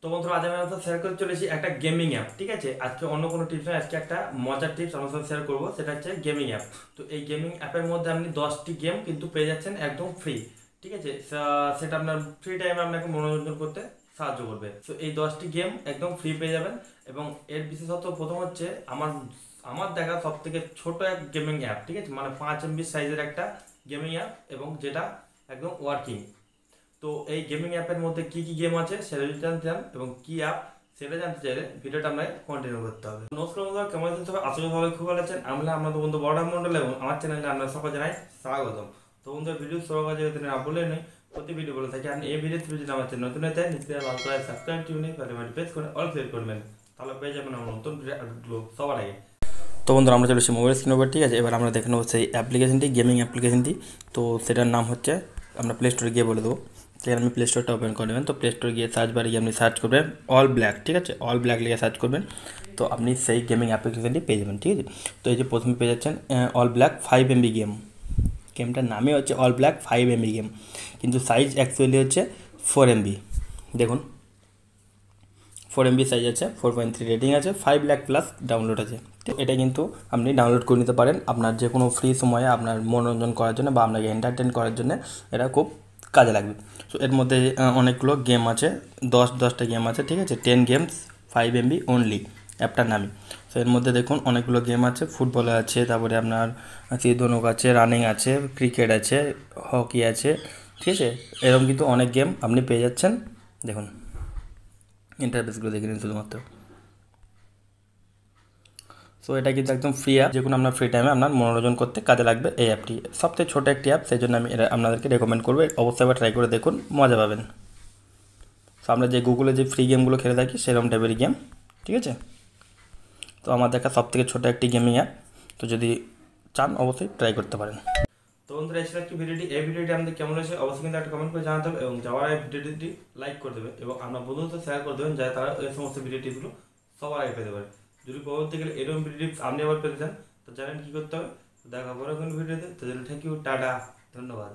তো বন্ধুরা আজ আমি আপনার সাথে শেয়ার করতে চলেছি একটা গেমিং অ্যাপ। ঠিক আছে, আজকে অন্য কোনো টিপস নয়, আজকে একটা মজার টিপস আমার সাথে শেয়ার করবো, সেটা হচ্ছে গেমিং অ্যাপ। তো এই গেমিং অ্যাপের মধ্যে আপনি 10টি গেম কিন্তু পেয়ে যাচ্ছেন একদম ফ্রি। ঠিক আছে, সেটা আপনার ফ্রি টাইমে আপনাকে মনোরঞ্জন করতে সাহায্য করবে। তো এই 10টি গেম একদম ফ্রি পেয়ে যাবেন। এবং এর বিশেষত প্রথম হচ্ছে আমার আমার দেখা সব থেকে ছোট এক গেমিং অ্যাপ। ঠিক আছে, মানে 5 MB সাইজের একটা গেমিং অ্যাপ এবং যেটা একদম ওয়ার্কিং। তো এই গেমিং অ্যাপের মধ্যে কি কি গেম আছে সেটা যদি জানতে চান এবং কি অ্যাপ সেটা জানতে চাইলে ভিডিওটা আপনাকে কন্টিনিউ করতে হবে। নমস্কার বন্ধুরা, কেমন আছেন সবাই? আশা করি সবাই খুব ভালো আছেন। আমরা আপনাদের বন্ধু বড় মন্ডল এবং আমার চ্যানেলে আপনারা সকল জানাই স্বাগতম। তো বন্ধুরা, ভিডিও শুরু করা যেহেতু না বলে নেই, প্রতি ভিডিও বলে থাকি আপনি এই ভিডিও যদি আমার চ্যানেল নতুন হয়ে যায় নিচে ভালো করে সাবস্ক্রাইব টিউনে প্রেস করে অল ক্লিক করবেন, তাহলে পেয়ে যাবেন আমার নতুন ভিডিওগুলো সবার আগে। তো বন্ধুরা, আমরা চলে এসেছি মোবাইল স্ক্রিন ওভার। ঠিক আছে, এবার আমরা দেখে নেবো সেই অ্যাপ্লিকেশনটি, গেমিং অ্যাপ্লিকেশনটি। তো সেটার নাম হচ্ছে, আমরা প্লে স্টোরে গিয়ে বলে দেবো। সেখানে আমি প্লে স্টোরটা ওপেন করে নেবেন। তো প্লে স্টোরে গিয়ে সার্চ বারে গিয়ে আপনি সার্চ করবেন অল ব্ল্যাক। ঠিক আছে, অল ব্ল্যাক লিখে সার্চ করবেন, তো আপনি সেই গেমিং অ্যাপ্লিকেশনটি পেয়ে যাবেন। ঠিক আছে, তো এই যে প্রথমে পেয়ে যাচ্ছেন অল ব্ল্যাক 5 MB গেম। গেমটার নামই হচ্ছে অল ব্ল্যাক 5 MB গেম, কিন্তু সাইজ অ্যাকচুয়ালি হচ্ছে 4 MB। দেখুন 4 MB সাইজ আছে, 4.3 রেটিং আছে, 5 লাখ+ ডাউনলোড আছে। তো এটা কিন্তু আপনি ডাউনলোড করে নিতে পারেন আপনার যে কোনো ফ্রি সময়ে আপনার মনোরঞ্জন করার জন্য বা আপনাকে এন্টারটেন করার জন্য এটা খুব কাজে লাগবে। তো এর মধ্যে অনেকগুলো গেম আছে, 10টা গেম আছে। ঠিক আছে, 10 গেমস 5 MB অনলি অ্যাপটার নামই। তো এর মধ্যে দেখুন অনেকগুলো গেম আছে, ফুটবল আছে, তারপরে আপনার তীরধনুক আছে, রানিং আছে, ক্রিকেট আছে, হকি আছে। ঠিক আছে, এরকম কিন্তু অনেক গেম আপনি পেয়ে যাচ্ছেন। দেখুন ইন্টারফেসগুলো দেখে নিন শুধুমাত্র। সো এটা কিন্তু একদম ফ্রি অ্যাপ, যে কোনো আপনার ফ্রি টাইমে আপনার মনোরঞ্জন করতে কাজে লাগবে এই অ্যাপটি। সবথেকে ছোটো একটি অ্যাপ, সেই জন্য আমি এটা আপনাদেরকে রেকমেন্ড করবো। অবশ্যই আবার ট্রাই করে দেখুন, মজা পাবেন। সো আমরা যে গুগলে যে ফ্রি গেমগুলো খেলে থাকি সেরকম টাইপেরই গেম। ঠিক আছে, তো আমার দেখা সবথেকে ছোটো একটি গেমিং অ্যাপ। তো যদি চান অবশ্যই ট্রাই করতে পারেন। তো বন্ধুরা, এই ছিল একটি ভিডিওটি। এই ভিডিওটি আমাদের কেমন হয়েছে অবশ্যই কিন্তু একটা কমেন্ট করে জানাতে হবে এবং যাওয়ার আগে ভিডিওটি লাইক করে দেবে এবং আপনার বন্ধুদের শেয়ার করে দেবেন, যাতে তারা এই সমস্ত ভিডিওটিগুলো সবার আগে পেতে পারে। যদি পরবর্তী গেলে এরকম ভিডিও আপনি আবার পেতে চান তো জানেন কী করতে হবে। দেখা পরে কোনো ভিডিওতে। তো থ্যাংক ইউ, টাটা, ধন্যবাদ।